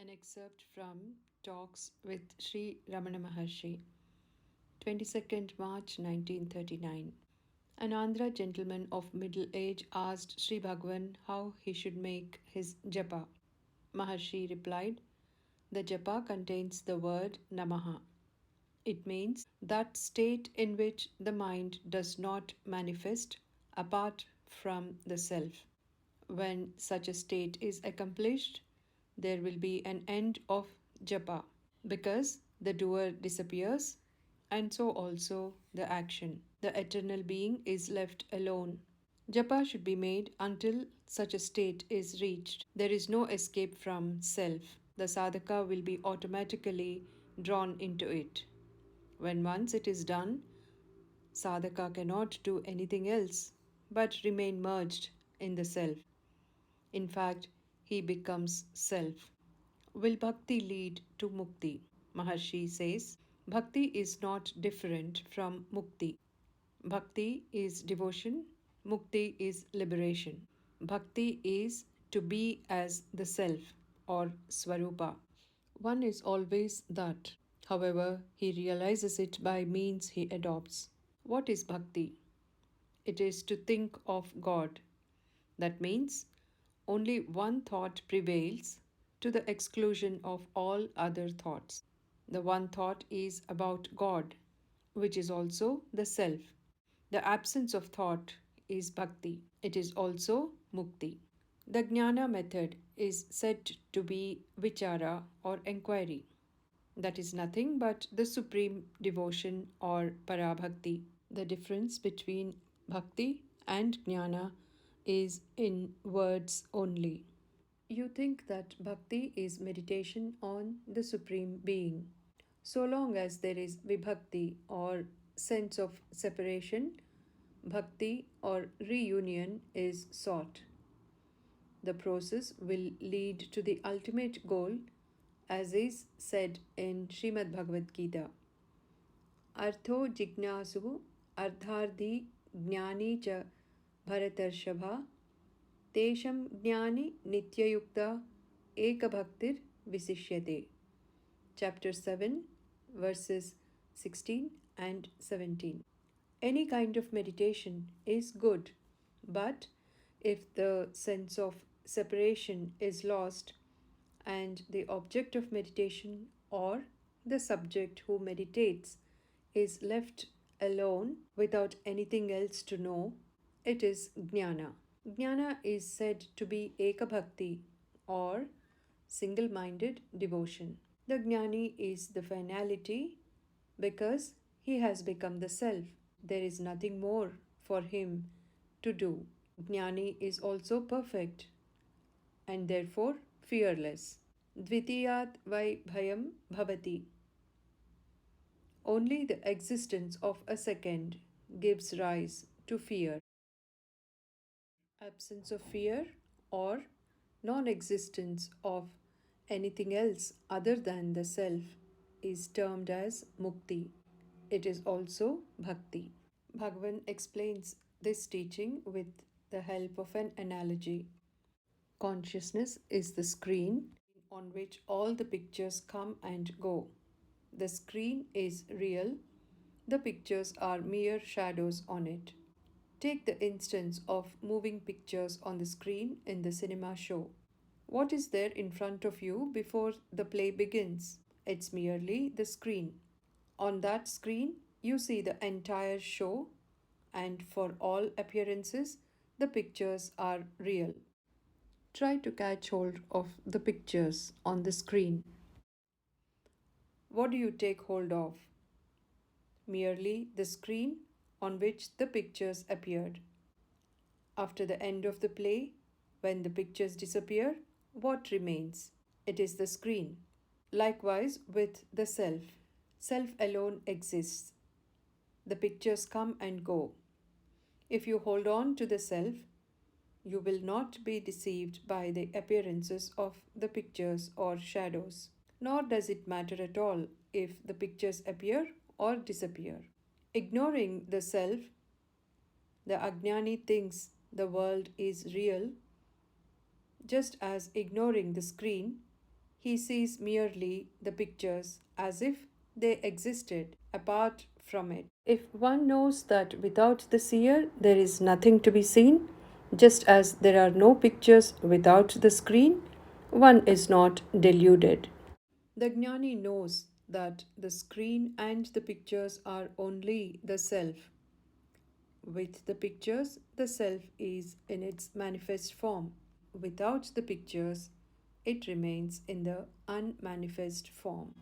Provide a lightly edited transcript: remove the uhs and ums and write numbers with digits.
An excerpt from Talks with Sri Ramana Maharshi, 22nd March 1939. An Andhra gentleman of middle age asked Sri Bhagwan how he should make his Japa. Maharshi replied, "The Japa contains the word Namaha. It means that state in which the mind does not manifest apart from the self. When such a state is accomplished, there will be an end of japa because the doer disappears and so also the action. The eternal being is left alone. Japa should be made until such a state is reached. There is no escape from self. The sadhaka will be automatically drawn into it. When once it is done, sadhaka cannot do anything else but remain merged in the self. In fact, he becomes self. Will bhakti lead to mukti? Maharshi says, Bhakti is not different from mukti. Bhakti is devotion, mukti is liberation. Bhakti is to be as the self or swarupa. One is always that. However, he realizes it by means he adopts. What is bhakti? It is to think of God. That means only one thought prevails to the exclusion of all other thoughts. The one thought is about God, which is also the self. The absence of thought is bhakti. It is also mukti. The jnana method is said to be vichara or enquiry. That is nothing but the supreme devotion or parabhakti. The difference between bhakti and jnana is in words only. You think that bhakti is meditation on the Supreme Being. So long as there is vibhakti or sense of separation, bhakti or reunion is sought. The process will lead to the ultimate goal, as is said in Srimad Bhagavad Gita. Artho jignasu ardhardi jnani cha bharatarshava Tesham jnani nityayukta ekabhaktir visishyate. Chapter 7, verses 16 and 17. Any kind of meditation is good, but if the sense of separation is lost and the object of meditation or the subject who meditates is left alone without anything else to know, it is jnana. Jnana is said to be ekabhakti or single minded devotion. The jnani is the finality because he has become the self. There is nothing more for him to do. Jnani is also perfect and therefore fearless. Dvitiyat vai bhayam bhavati. Only the existence of a second gives rise to fear. Absence of fear or non existence of anything else other than the self is termed as mukti. It is also bhakti. Bhagavan explains this teaching with the help of an analogy. Consciousness is the screen on which all the pictures come and go. The screen is real, the pictures are mere shadows on it. Take the instance of moving pictures on the screen in the cinema show. What is there in front of you before the play begins? It's merely the screen. On that screen, you see the entire show, and for all appearances, the pictures are real. Try to catch hold of the pictures on the screen. What do you take hold of? Merely the screen on which the pictures appeared. After the end of the play, when the pictures disappear, what remains? It is the screen. Likewise with the self. Self alone exists. The pictures come and go. If you hold on to the self, you will not be deceived by the appearances of the pictures or shadows. Nor does it matter at all if the pictures appear or disappear. Ignoring the self, the Ajnani thinks the world is real, just as ignoring the screen, He sees merely the pictures as if they existed apart from it. If one knows that without the seer there is nothing to be seen, just as there are no pictures without the screen, one is not deluded. The Jnani knows that the screen and the pictures are only the self. With the pictures, the self is in its manifest form. Without the pictures, it remains in the unmanifest form.